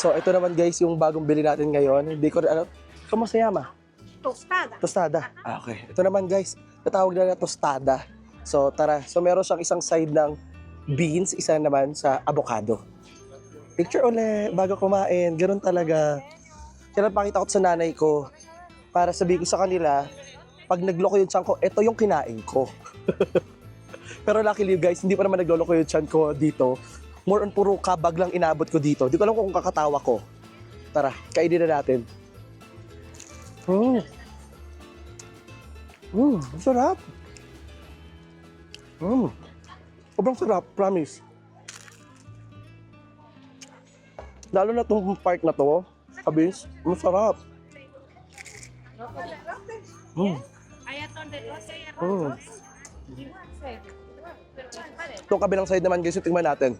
So, ito naman guys, yung bagong bili natin ngayon. Hindi ko rin alam. ¿Cómo se llama? Tostada. Tostada. Ah, okay. Ito naman guys, natawag na tostada. So, tara. So, meron siyang isang side ng beans, isa naman sa avocado. Picture ulit, bago kumain. Ganun talaga. Kaya napakita ko sa nanay ko para sabihin ko sa kanila, pag nagloko yung tiyan ko, ito yung kinain ko. Pero luckily guys, hindi pa naman nagloloko yung tiyan ko dito. More on puro kabag lang inabot ko dito. Di ko alam kung kakatawa ko. Tara, kainin na natin. Sarap. Sobrang sarap, promise. Lalo na itong part na to, kabis, masarap. Itong kabilang side naman guys, tingnan natin.